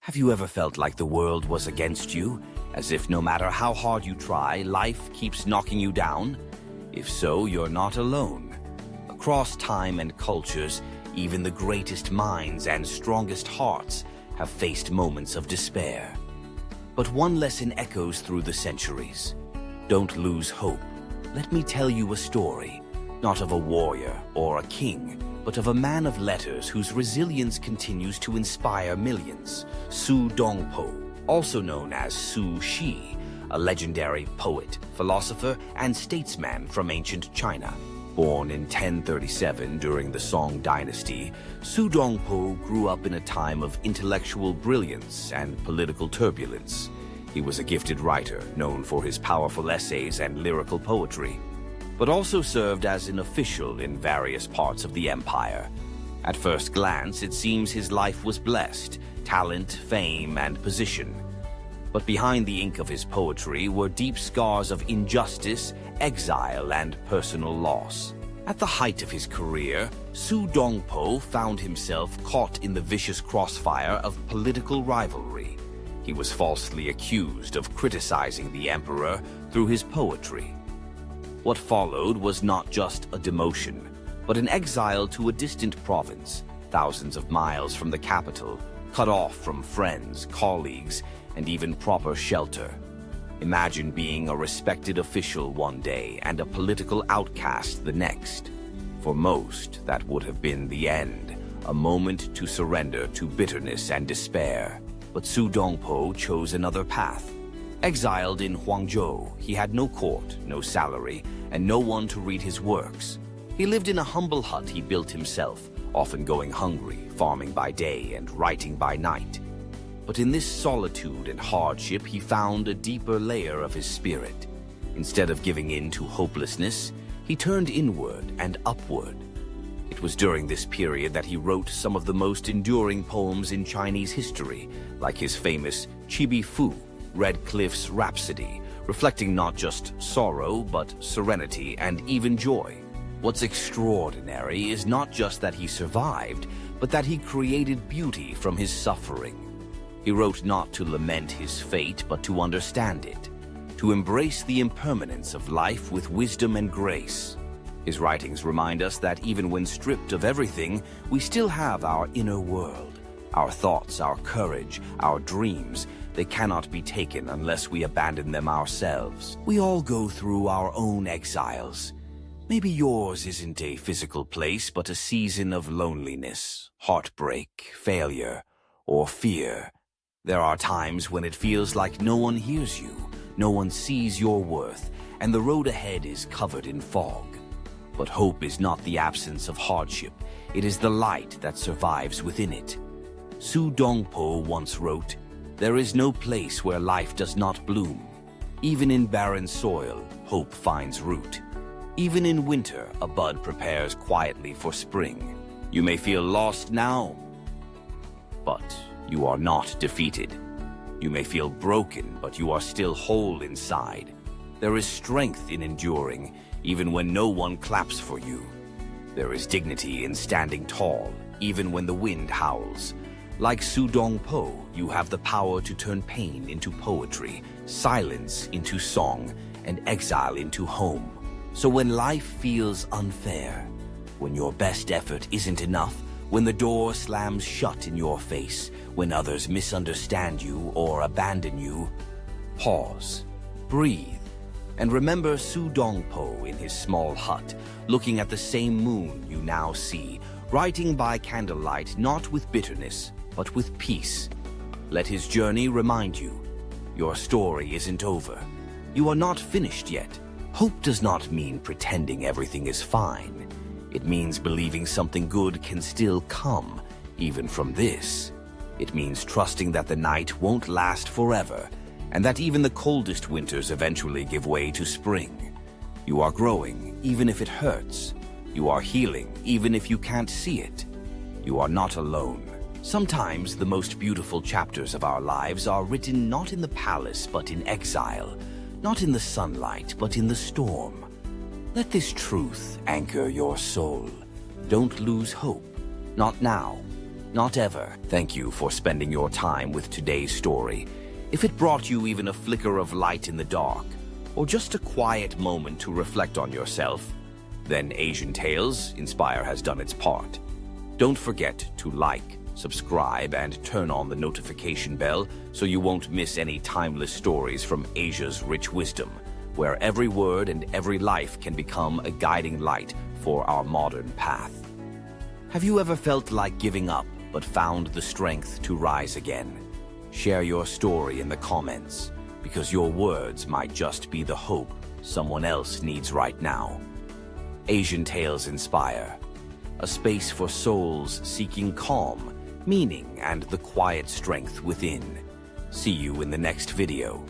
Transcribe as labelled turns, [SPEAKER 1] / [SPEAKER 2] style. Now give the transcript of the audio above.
[SPEAKER 1] Have you ever felt like the world was against you? As if no matter how hard you try, life keeps knocking you down? If so, you're not alone. Across time and cultures, even the greatest minds and strongest hearts have faced moments of despair. But one lesson echoes through the centuries. Don't lose hope. Let me tell you a story, not of a warrior or a king, but of a man of letters whose resilience continues to inspire millions. Su Dongpo, also known as Su Shi, a legendary poet, philosopher, and statesman from ancient China. Born in 1037 during the Song dynasty, Su Dongpo grew up in a time of intellectual brilliance and political turbulence. He was a gifted writer, known for his powerful essays and lyrical poetry, but also served as an official in various parts of the empire. At first glance, it seems his life was blessed, talent, fame, and position. But behind the ink of his poetry were deep scars of injustice, exile, and personal loss. At the height of his career, Su Dongpo found himself caught in the vicious crossfire of political rivalry. He was falsely accused of criticizing the emperor through his poetry. What followed was not just a demotion, but an exile to a distant province, thousands of miles from the capital, cut off from friends, colleagues, and even proper shelter. Imagine being a respected official one day and a political outcast the next. For most, that would have been the end, a moment to surrender to bitterness and despair. But Su Dongpo chose another path. Exiled in Huangzhou, he had no court, no salary, and no one to read his works. He lived in a humble hut he built himself, often going hungry, farming by day and writing by night. But in this solitude and hardship, he found a deeper layer of his spirit. Instead of giving in to hopelessness, he turned inward and upward. It was during this period that he wrote some of the most enduring poems in Chinese history, like his famous Qibi Fu, Red Cliff's Rhapsody, reflecting not just sorrow, but serenity and even joy. What's extraordinary is not just that he survived, but that he created beauty from his suffering. He wrote not to lament his fate, but to understand it, to embrace the impermanence of life with wisdom and grace. His writings remind us that even when stripped of everything, we still have our inner world, our thoughts, our courage, our dreams. They cannot be taken unless we abandon them ourselves. We all go through our own exiles. Maybe yours isn't a physical place, but a season of loneliness, heartbreak, failure, or fear. There are times when it feels like no one hears you, no one sees your worth, and the road ahead is covered in fog. But hope is not the absence of hardship. It is the light that survives within it. Su Dongpo once wrote, "There is no place where life does not bloom. Even in barren soil, hope finds root. Even in winter, a bud prepares quietly for spring. You may feel lost now, but you are not defeated. You may feel broken, but you are still whole inside. There is strength in enduring, even when no one claps for you. There is dignity in standing tall, even when the wind howls. Like Su Dongpo, you have the power to turn pain into poetry, silence into song, and exile into home. So when life feels unfair, when your best effort isn't enough, when the door slams shut in your face, when others misunderstand you or abandon you, pause, breathe, and remember Su Dongpo in his small hut, looking at the same moon you now see, writing by candlelight not with bitterness, but with peace. Let his journey remind you, your story isn't over. You are not finished yet. Hope does not mean pretending everything is fine. It means believing something good can still come, even from this. It means trusting that the night won't last forever, and that even the coldest winters eventually give way to spring. You are growing, even if it hurts. You are healing, even if you can't see it. You are not alone. Sometimes the most beautiful chapters of our lives are written not in the palace, but in exile. Not in the sunlight, but in the storm. Let this truth anchor your soul. Don't lose hope. Not now. Not ever. Thank you for spending your time with today's story. If it brought you even a flicker of light in the dark, or just a quiet moment to reflect on yourself, then Asian Tales Inspire has done its part. Don't forget to like, subscribe, and turn on the notification bell so you won't miss any timeless stories from Asia's rich wisdom, where every word and every life can become a guiding light for our modern path. Have you ever felt like giving up but found the strength to rise again? Share your story in the comments, because your words might just be the hope someone else needs right now. Asian Tales Inspire, a space for souls seeking calm, meaning, and the quiet strength within. See you in the next video.